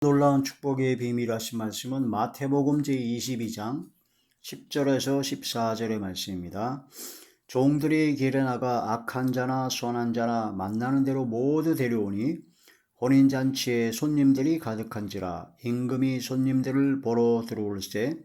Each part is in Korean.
놀라운 축복의 비밀 하신 말씀은 마태복음 제22장 10절에서 14절의 말씀입니다. 종들이 길에 나가 악한 자나 선한 자나 만나는 대로 모두 데려오니 혼인잔치에 손님들이 가득한지라. 임금이 손님들을 보러 들어올 때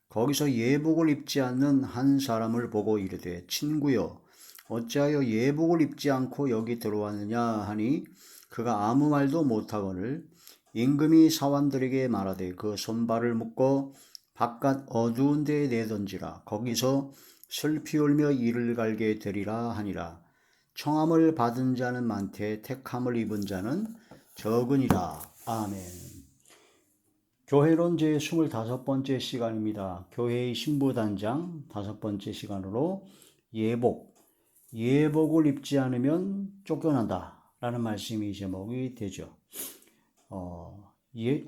거기서 예복을 입지 않는 한 사람을 보고 이르되, 친구여, 어찌하여 예복을 입지 않고 여기 들어왔느냐 하니, 그가 아무 말도 못하거늘 임금이 사환들에게 말하되 그 손발을 묶어 바깥 어두운 데에 내던지라. 거기서 슬피 울며 이를 갈게 되리라 하니라. 청함을 받은 자는 많되 택함을 입은 자는 적으니라. 아멘. 교회론 제 25번째 시간입니다. 교회의 신부단장 5번째 시간으로 예복을 입지 않으면 쫓겨난다 라는 말씀이 제목이 되죠.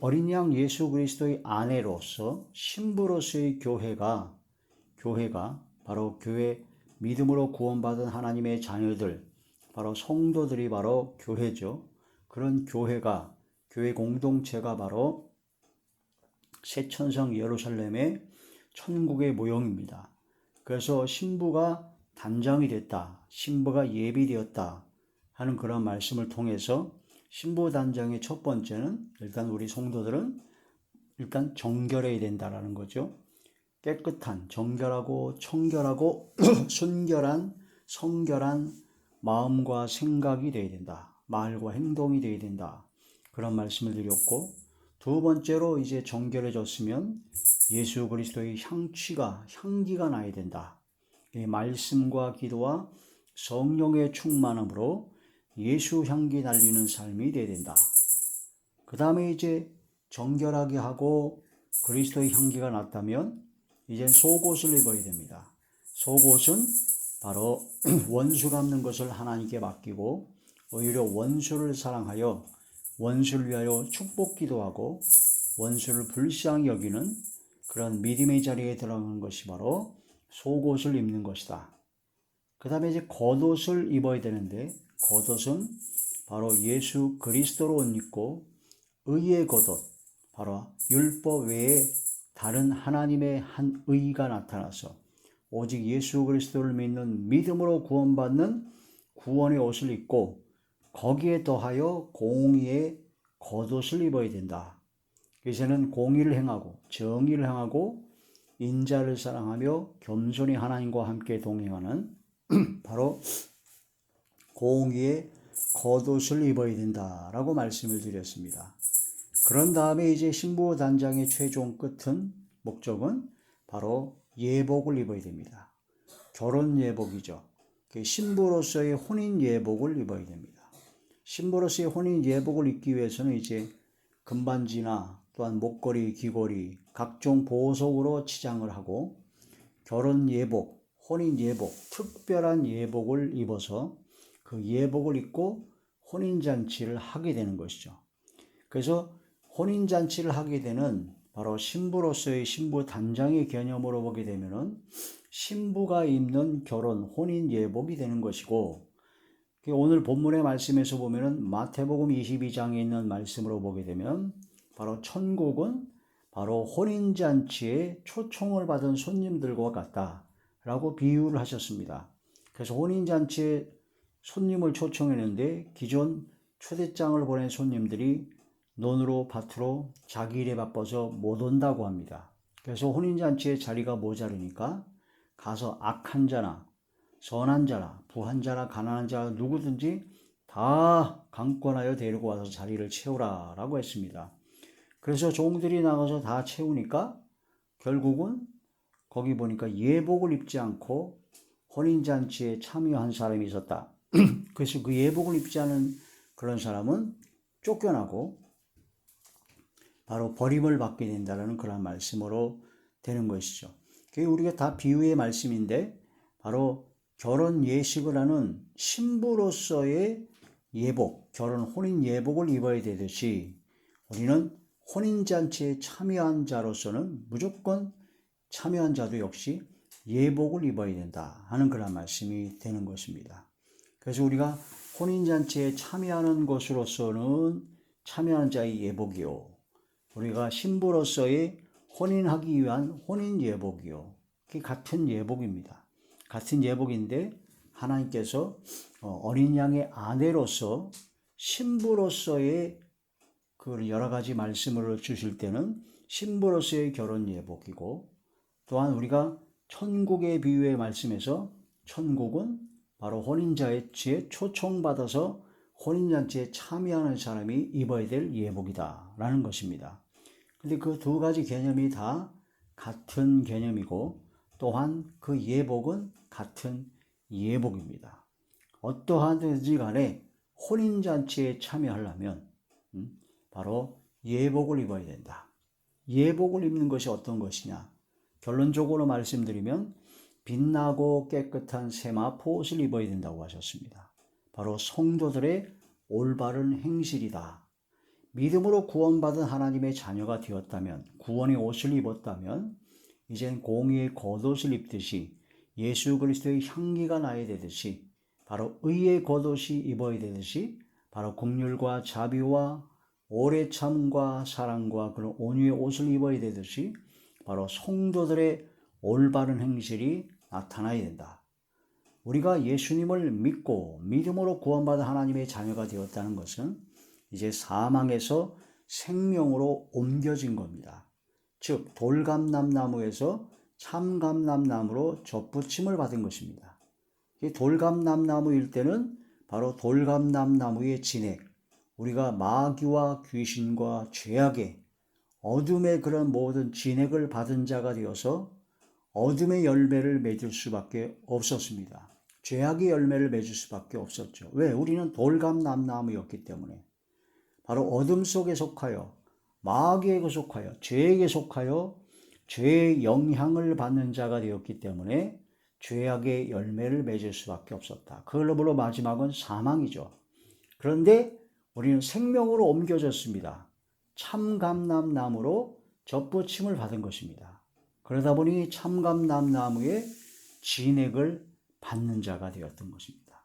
어린 양 예수 그리스도의 아내로서 신부로서의 교회가 바로 교회 믿음으로 구원받은 하나님의 자녀들, 바로 성도들이 바로 교회죠. 그런 교회 공동체가 바로 새천성 예루살렘의 천국의 모형입니다. 그래서 신부가 단장이 됐다, 신부가 예비되었다 하는 그런 말씀을 통해서 신부 단장의 첫 번째는 일단 우리 성도들은 일단 정결해야 된다라는 거죠. 깨끗한, 정결하고 청결하고 순결한, 성결한 마음과 생각이 되어야 된다. 말과 행동이 되어야 된다. 그런 말씀을 드렸고, 두 번째로 이제 정결해졌으면 예수 그리스도의 향기가 나야 된다. 이 말씀과 기도와 성령의 충만함으로 예수 향기 날리는 삶이 되어야 된다. 그 다음에 이제 정결하게 하고 그리스도의 향기가 났다면 이제 속옷을 입어야 됩니다. 속옷은 바로 원수 갚는 것을 하나님께 맡기고 오히려 원수를 사랑하여 원수를 위하여 축복 기도하고 원수를 불쌍히 여기는 그런 믿음의 자리에 들어가는 것이 바로 속옷을 입는 것이다. 그 다음에 이제 겉옷을 입어야 되는데, 겉옷은 바로 예수 그리스도로 옷 입고 의의 겉옷, 바로 율법 외에 다른 하나님의 한 의가 나타나서 오직 예수 그리스도를 믿는 믿음으로 구원받는 구원의 옷을 입고 거기에 더하여 공의의 겉옷을 입어야 된다. 이제는 공의를 행하고 정의를 행하고 인자를 사랑하며 겸손히 하나님과 함께 동행하는 바로 공의의 겉옷을 입어야 된다라고 말씀을 드렸습니다. 그런 다음에 이제 신부 단장의 최종 목적은 바로 예복을 입어야 됩니다. 결혼 예복이죠. 신부로서의 혼인 예복을 입어야 됩니다. 신부로서의 혼인 예복을 입기 위해서는 이제 금반지나 또한 목걸이, 귀걸이, 각종 보석으로 치장을 하고 결혼 예복, 혼인 예복, 특별한 예복을 입어서 그 예복을 입고 혼인잔치를 하게 되는 것이죠. 그래서 혼인잔치를 하게 되는 바로 신부로서의 신부 단장의 개념으로 보게 되면은 신부가 입는 결혼, 혼인 예복이 되는 것이고, 오늘 본문의 말씀에서 보면은 마태복음 22장에 있는 말씀으로 보게 되면 바로 천국은 바로 혼인잔치에 초청을 받은 손님들과 같다라고 비유를 하셨습니다. 그래서 혼인잔치에 손님을 초청했는데 기존 초대장을 보낸 손님들이 논으로 밭으로 자기 일에 바빠서 못 온다고 합니다. 그래서 혼인잔치에 자리가 모자르니까 가서 악한 자나 선한 자나 부한 자나 가난한 자나 누구든지 다 강권하여 데리고 와서 자리를 채우라 라고 했습니다. 그래서 종들이 나가서 다 채우니까 결국은 거기 보니까 예복을 입지 않고 혼인잔치에 참여한 사람이 있었다. 그래서 그 예복을 입지 않은 그런 사람은 쫓겨나고 바로 버림을 받게 된다는 그런 말씀으로 되는 것이죠. 그게 우리가 다 비유의 말씀인데 바로 결혼 예식을 하는 신부로서의 예복, 결혼 혼인 예복을 입어야 되듯이 우리는 혼인잔치에 참여한 자로서는 무조건 참여한 자도 역시 예복을 입어야 된다 하는 그런 말씀이 되는 것입니다. 그래서 우리가 혼인잔치에 참여하는 것으로서는 참여하는 자의 예복이요, 우리가 신부로서의 혼인하기 위한 혼인 예복이요. 그게 같은 예복입니다. 같은 예복인데 하나님께서 어린 양의 아내로서 신부로서의 그 여러 가지 말씀을 주실 때는 신부로서의 결혼 예복이고, 또한 우리가 천국의 비유의 말씀에서 천국은 바로 혼인잔치에 초청받아서 혼인잔치에 참여하는 사람이 입어야 될 예복이다 라는 것입니다. 근데 그 두 가지 개념이 다 같은 개념이고, 또한 그 예복은 같은 예복입니다. 어떠하든지 간에 혼인잔치에 참여하려면 바로 예복을 입어야 된다. 예복을 입는 것이 어떤 것이냐? 결론적으로 말씀드리면 빛나고 깨끗한 세마포 옷을 입어야 된다고 하셨습니다. 바로 성도들의 올바른 행실이다. 믿음으로 구원받은 하나님의 자녀가 되었다면, 구원의 옷을 입었다면 이젠 공의의 겉옷을 입듯이 예수 그리스도의 향기가 나야 되듯이, 바로 의의 겉옷이 입어야 되듯이, 바로 긍휼과 자비와 오래 참과 사랑과 그런 온유의 옷을 입어야 되듯이 바로 성도들의 올바른 행실이 나타나야 된다. 우리가 예수님을 믿고 믿음으로 구원받은 하나님의 자녀가 되었다는 것은 이제 사망에서 생명으로 옮겨진 겁니다. 즉 돌감람나무에서 참감람나무로 접붙임을 받은 것입니다. 돌감람나무일 때는 바로 돌감람나무의 진액, 우리가 마귀와 귀신과 죄악의 어둠의 그런 모든 진액을 받은 자가 되어서 어둠의 열매를 맺을 수밖에 없었습니다. 죄악의 열매를 맺을 수밖에 없었죠. 왜? 우리는 돌감람나무였기 때문에. 바로 어둠 속에 속하여 마귀에게 속하여 죄에게 속하여 죄의 영향을 받는 자가 되었기 때문에 죄악의 열매를 맺을 수밖에 없었다. 그걸로 마지막은 사망이죠. 그런데 우리는 생명으로 옮겨졌습니다. 참감람나무로 접붙임을 받은 것입니다. 그러다 보니 참감람나무의 진액을 받는 자가 되었던 것입니다.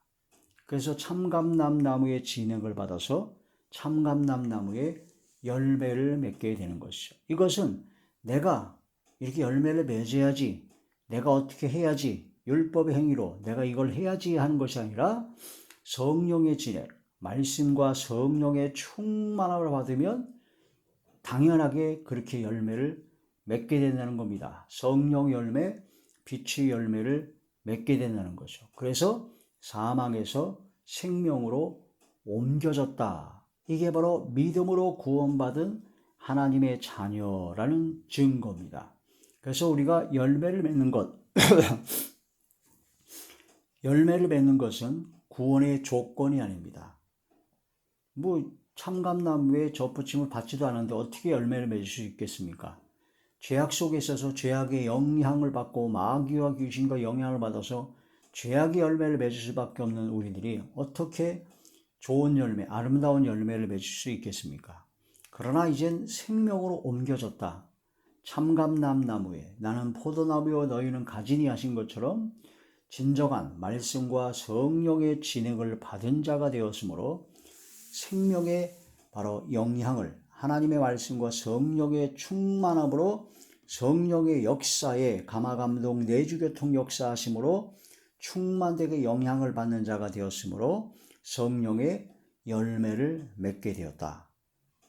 그래서 참감람나무의 진액을 받아서 참감람나무의 열매를 맺게 되는 것이죠. 이것은 내가 이렇게 열매를 맺어야지, 내가 어떻게 해야지, 율법의 행위로 내가 이걸 해야지 하는 것이 아니라 성령의 진액, 말씀과 성령의 충만함을 받으면 당연하게 그렇게 열매를 맺게 된다는 겁니다. 성령 열매, 빛의 열매를 맺게 된다는 거죠. 그래서 사망에서 생명으로 옮겨졌다. 이게 바로 믿음으로 구원받은 하나님의 자녀라는 증거입니다. 그래서 우리가 열매를 맺는 것, 열매를 맺는 것은 구원의 조건이 아닙니다. 참감나무에 접붙임을 받지도 않았는데 어떻게 열매를 맺을 수 있겠습니까? 죄악 속에 있어서 죄악의 영향을 받고 마귀와 귀신과 영향을 받아서 죄악의 열매를 맺을 수밖에 없는 우리들이 어떻게 좋은 열매, 아름다운 열매를 맺을 수 있겠습니까? 그러나 이젠 생명으로 옮겨졌다. 참감남나무에 나는 포도나무요 너희는 가지니 하신 것처럼 진정한 말씀과 성령의 진액을 받은 자가 되었으므로 생명의 바로 영향을 하나님의 말씀과 성령의 충만함으로 성령의 역사에 감화감동 내주교통 역사하심으로 충만되게 영향을 받는 자가 되었으므로 성령의 열매를 맺게 되었다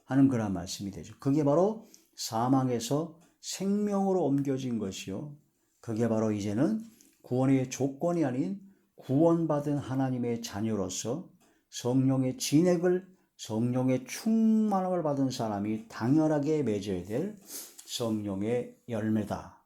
하는 그런 말씀이 되죠. 그게 바로 사망에서 생명으로 옮겨진 것이요, 그게 바로 이제는 구원의 조건이 아닌 구원받은 하나님의 자녀로서 성령의 진액을, 성령의 충만함을 받은 사람이 당연하게 맺어야 될 성령의 열매다.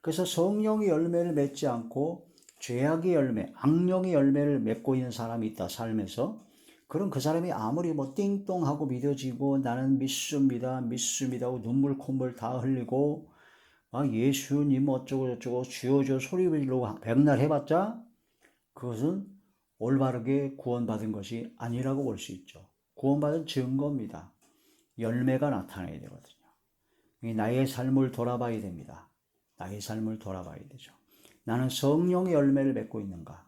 그래서 성령의 열매를 맺지 않고 죄악의 열매, 악령의 열매를 맺고 있는 사람이 있다, 삶에서. 그럼 그 사람이 아무리 띵똥하고 믿어지고 나는 믿습니다 하고 눈물 콧물 다 흘리고 예수님 어쩌고 저쩌고 주여주여 소리 지르고 백날 해봤자 그것은 올바르게 구원받은 것이 아니라고 볼 수 있죠. 구원받은 증거입니다. 열매가 나타나야 되거든요. 나의 삶을 돌아봐야 됩니다. 나의 삶을 돌아봐야 되죠. 나는 성령의 열매를 맺고 있는가?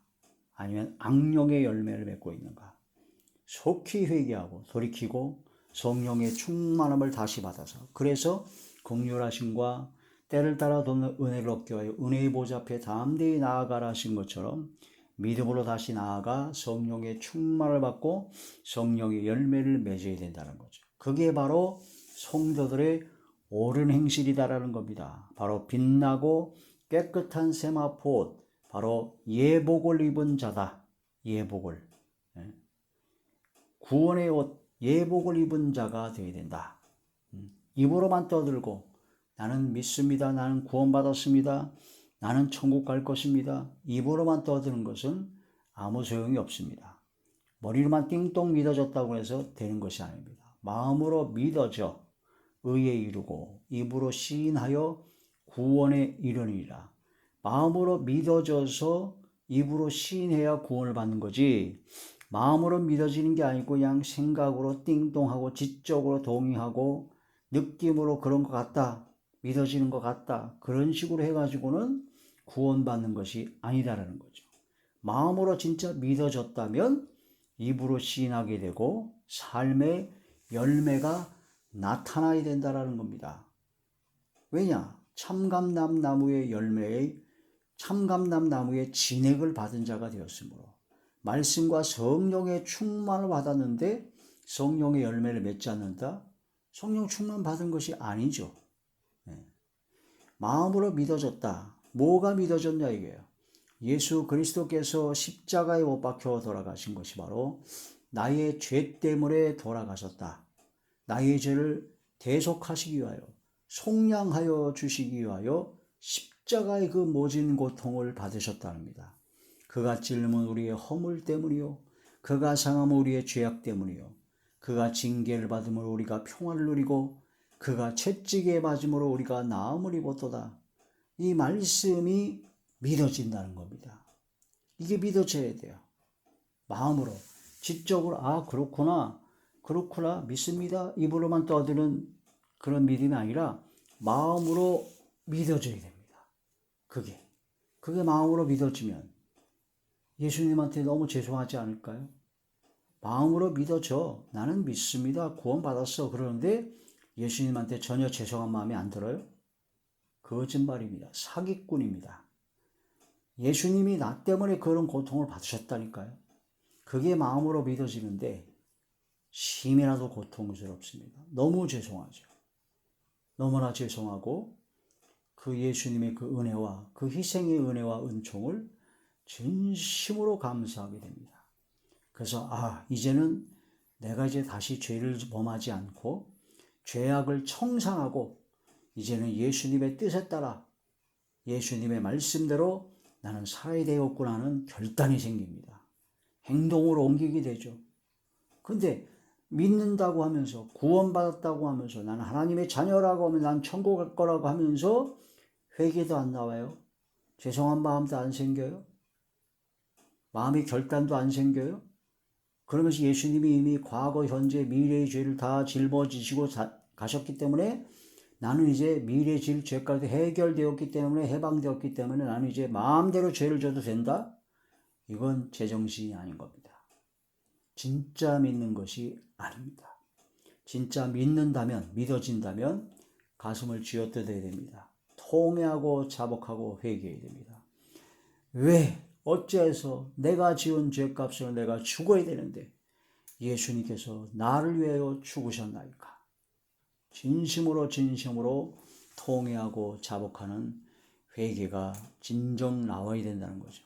아니면 악령의 열매를 맺고 있는가? 속히 회개하고 돌이키고 성령의 충만함을 다시 받아서, 그래서 긍휼하심과 때를 따라 돕는 은혜를 얻게 하여 은혜의 보좌 앞에 담대히 나아가라 하신 것처럼 믿음으로 다시 나아가 성령의 충만을 받고 성령의 열매를 맺어야 된다는 거죠. 그게 바로 성도들의 옳은 행실이다라는 겁니다. 바로 빛나고 깨끗한 세마포, 바로 예복을 입은 자다. 예복을, 구원의 옷, 예복을 입은 자가 되어야 된다. 입으로만 떠들고 나는 믿습니다, 나는 구원받았습니다, 나는 천국 갈 것입니다, 입으로만 떠드는 것은 아무 소용이 없습니다. 머리로만 띵동 믿어졌다고 해서 되는 것이 아닙니다. 마음으로 믿어져 의에 이르고 입으로 시인하여 구원에 이르니라. 마음으로 믿어져서 입으로 시인해야 구원을 받는 거지, 마음으로 믿어지는 게 아니고 그냥 생각으로 띵동하고 지적으로 동의하고 느낌으로 그런 것 같다, 믿어지는 것 같다, 그런 식으로 해가지고는 구원받는 것이 아니다라는 거죠. 마음으로 진짜 믿어졌다면 입으로 시인하게 되고 삶의 열매가 나타나야 된다라는 겁니다. 왜냐? 참감람나무의 열매의 참감람나무의 진액을 받은 자가 되었으므로, 말씀과 성령의 충만을 받았는데 성령의 열매를 맺지 않는다? 성령 충만 받은 것이 아니죠. 마음으로 믿어졌다. 뭐가 믿어졌냐 이게요. 예수 그리스도께서 십자가에 못 박혀 돌아가신 것이 바로 나의 죄 때문에 돌아가셨다. 나의 죄를 대속하시기 위하여, 속량하여 주시기 위하여 십자가의 그 모진 고통을 받으셨답니다. 그가 찔림은 우리의 허물 때문이요, 그가 상함은 우리의 죄악 때문이요, 그가 징계를 받음으로 우리가 평화를 누리고 그가 채찍에 맞음으로 우리가 나음을 입었도다. 이 말씀이 믿어진다는 겁니다. 이게 믿어져야 돼요. 마음으로, 지적으로 그렇구나 믿습니다, 입으로만 떠드는 그런 믿음이 아니라 마음으로 믿어져야 됩니다. 그게 마음으로 믿어지면 예수님한테 너무 죄송하지 않을까요? 마음으로 믿어져, 나는 믿습니다, 구원받았어, 그러는데 예수님한테 전혀 죄송한 마음이 안 들어요? 거짓말입니다. 사기꾼입니다. 예수님이 나 때문에 그런 고통을 받으셨다니까요. 그게 마음으로 믿어지는데 심이라도 고통스럽습니다. 너무 죄송하죠. 너무나 죄송하고 그 예수님의 그 은혜와 그 희생의 은혜와 은총을 진심으로 감사하게 됩니다. 그래서 이제는 내가 이제 다시 죄를 범하지 않고 죄악을 청산하고 이제는 예수님의 뜻에 따라 예수님의 말씀대로 나는 살아야 되겠구나 하는 결단이 생깁니다. 행동으로 옮기게 되죠. 근데 믿는다고 하면서, 구원받았다고 하면서, 나는 하나님의 자녀라고 하면 난 천국 갈 거라고 하면서 회개도 안 나와요. 죄송한 마음도 안 생겨요. 마음의 결단도 안 생겨요. 그러면서 예수님이 이미 과거, 현재, 미래의 죄를 다 짊어지시고 가셨기 때문에 나는 이제 미래 질 죄까지 해결되었기 때문에, 해방되었기 때문에 나는 이제 마음대로 죄를 져도 된다? 이건 제정신이 아닌 겁니다. 진짜 믿는 것이 아닙니다. 진짜 믿는다면, 믿어진다면 가슴을 쥐어뜯어야 됩니다. 통회하고 자복하고 회개해야 됩니다. 왜? 어째서 내가 지은 죄값을 내가 죽어야 되는데 예수님께서 나를 위하여 죽으셨나이까? 진심으로 통회하고 자복하는 회개가 진정 나와야 된다는 거죠.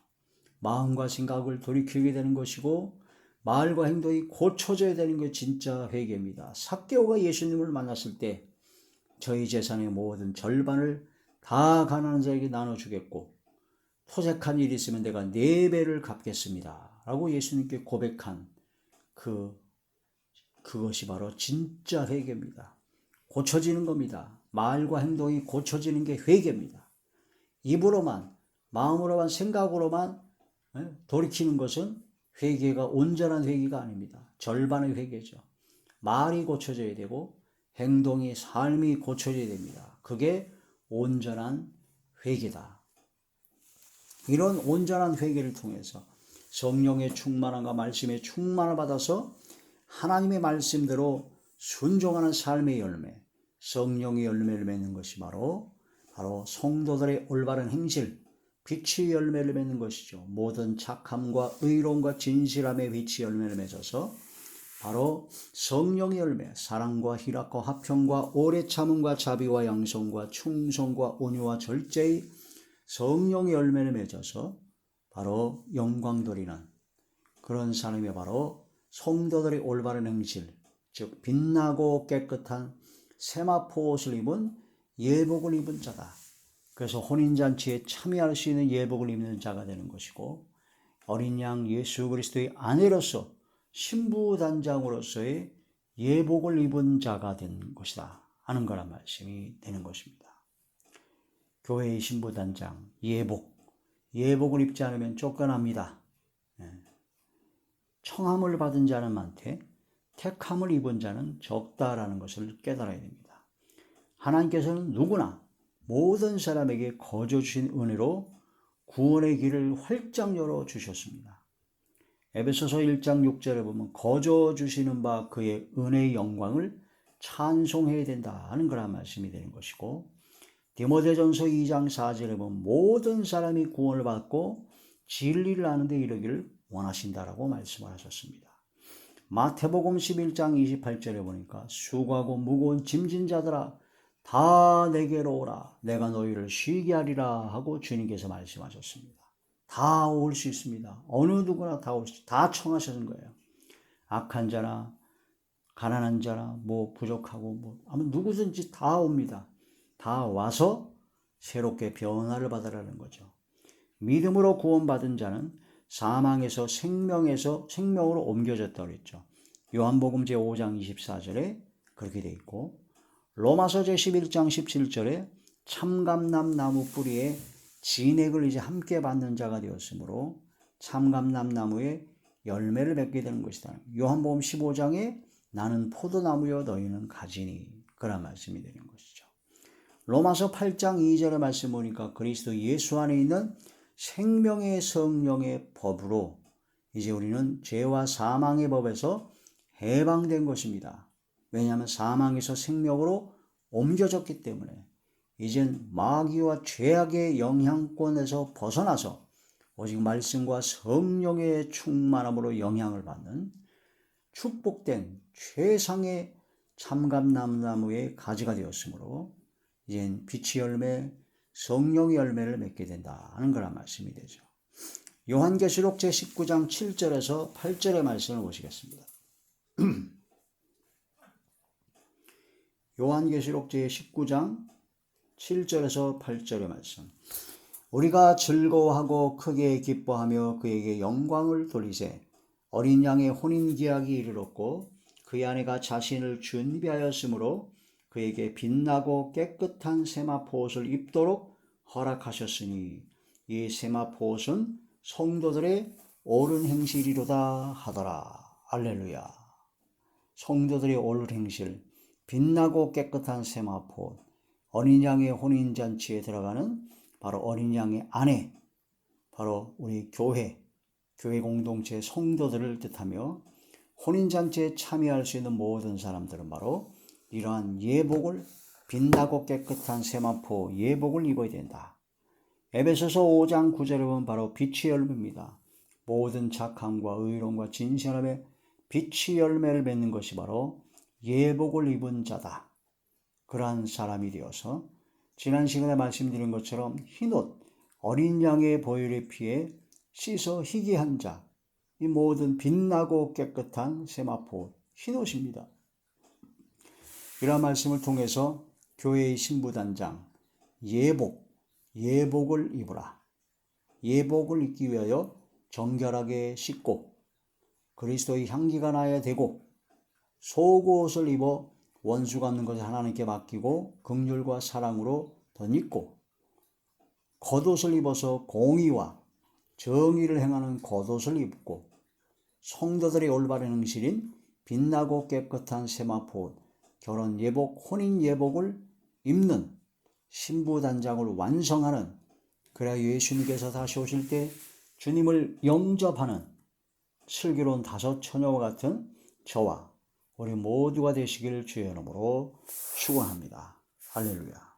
마음과 생각을 돌이키게 되는 것이고 말과 행동이 고쳐져야 되는 게 진짜 회개입니다. 삭개오가 예수님을 만났을 때 저희 재산의 모든 절반을 다 가난한 자에게 나눠주겠고 토색한 일이 있으면 내가 4배를 갚겠습니다 라고 예수님께 고백한 그것이 바로 진짜 회개입니다. 고쳐지는 겁니다. 말과 행동이 고쳐지는 게 회개입니다. 입으로만, 마음으로만, 생각으로만 돌이키는 것은 회개가 온전한 회개가 아닙니다. 절반의 회개죠. 말이 고쳐져야 되고 행동이, 삶이 고쳐져야 됩니다. 그게 온전한 회개다. 이런 온전한 회개를 통해서 성령의 충만함과 말씀의 충만을 받아서 하나님의 말씀대로 순종하는 삶의 열매, 성령의 열매를 맺는 것이 바로 성도들의 올바른 행실, 빛의 열매를 맺는 것이죠. 모든 착함과 의로움과 진실함의 빛의 열매를 맺어서 바로 성령의 열매, 사랑과 희락과 화평과 오래 참음과 자비와 양성과 충성과 온유와 절제의 성령의 열매를 맺어서 바로 영광 돌리는 그런 사람이 바로 성도들의 올바른 행실, 즉 빛나고 깨끗한 세마포 옷을 입은 예복을 입은 자다. 그래서 혼인잔치에 참여할 수 있는 예복을 입는 자가 되는 것이고, 어린 양 예수 그리스도의 아내로서 신부단장으로서의 예복을 입은 자가 된 것이다 하는 거란 말씀이 되는 것입니다. 교회의 신부단장, 예복을 입지 않으면 쫓겨납니다. 청함을 받은 자는 많되 택함을 입은 자는 적다라는 것을 깨달아야 됩니다. 하나님께서는 누구나 모든 사람에게 거저 주신 은혜로 구원의 길을 활짝 열어주셨습니다. 에베소서 1장 6절에 보면 거저 주시는 바 그의 은혜의 영광을 찬송해야 된다 하는 그런 말씀이 되는 것이고, 디모데전서 2장 4절에 보면 모든 사람이 구원을 받고 진리를 아는 데 이르기를 원하신다라고 말씀을 하셨습니다. 마태복음 11장 28절에 보니까 수고하고 무거운 짐진 자들아 다 내게로 오라 내가 너희를 쉬게 하리라 하고 주님께서 말씀하셨습니다. 다 올 수 있습니다. 어느 누구나 다 청하시는 거예요. 악한 자나 가난한 자나 부족하고 아무 누구든지 다 옵니다. 다 와서 새롭게 변화를 받으라는 거죠. 믿음으로 구원받은 자는 사망에서 생명으로 옮겨졌다고 했죠. 요한복음 제5장 24절에 그렇게 돼 있고, 로마서 제11장 17절에 참감람 나무 뿌리에 진액을 이제 함께 받는 자가 되었으므로 참감람 나무에 열매를 맺게 되는 것이다. 요한복음 15장에 나는 포도나무여 너희는 가지니 그런 말씀이 되는 것이죠. 로마서 8장 2절의 말씀 보니까 그리스도 예수 안에 있는 생명의 성령의 법으로 이제 우리는 죄와 사망의 법에서 해방된 것입니다. 왜냐하면 사망에서 생명으로 옮겨졌기 때문에 이젠 마귀와 죄악의 영향권에서 벗어나서 오직 말씀과 성령의 충만함으로 영향을 받는 축복된 최상의 참감나무의 가지가 되었으므로 이젠 빛의 열매, 성령의 열매를 맺게 된다 하는 그런 말씀이 되죠. 요한계시록 제19장 7절에서 8절의 말씀을 보시겠습니다. 요한계시록 제19장 7절에서 8절의 말씀. 우리가 즐거워하고 크게 기뻐하며 그에게 영광을 돌리세. 어린 양의 혼인기약이 이르렀고 그의 아내가 자신을 준비하였으므로 그에게 빛나고 깨끗한 세마포 옷을 입도록 허락하셨으니 이 세마포 옷은 성도들의 옳은 행실이로다 하더라. 할렐루야. 성도들의 옳은 행실, 빛나고 깨끗한 세마포, 어린 양의 혼인잔치에 들어가는 바로 어린 양의 아내, 바로 우리 교회 공동체 성도들을 뜻하며 혼인잔치에 참여할 수 있는 모든 사람들은 바로 이러한 예복을, 빛나고 깨끗한 세마포 예복을 입어야 된다. 에베소서 5장 9절에 보면 바로 빛의 열매입니다. 모든 착함과 의로움과 진실함의 빛의 열매를 맺는 것이 바로 예복을 입은 자다. 그러한 사람이 되어서 지난 시간에 말씀드린 것처럼 흰옷, 어린 양의 보혈의 피에 씻어 희게 한 자, 이 모든 빛나고 깨끗한 세마포 흰옷입니다. 이러한 말씀을 통해서 교회의 신부단장, 예복을 입으라. 예복을 입기 위하여 정결하게 씻고 그리스도의 향기가 나야 되고, 속옷을 입어 원수 갚는 것을 하나님께 맡기고 긍휼과 사랑으로 덧입고, 겉옷을 입어서 공의와 정의를 행하는 겉옷을 입고, 성도들의 올바른 행실인 빛나고 깨끗한 세마포 결혼 예복, 혼인 예복을 입는 신부단장을 완성하는, 그래야 예수님께서 다시 오실 때 주님을 영접하는 슬기로운 다섯 처녀와 같은 저와 우리 모두가 되시길 주의 이름으로 축원합니다. 할렐루야.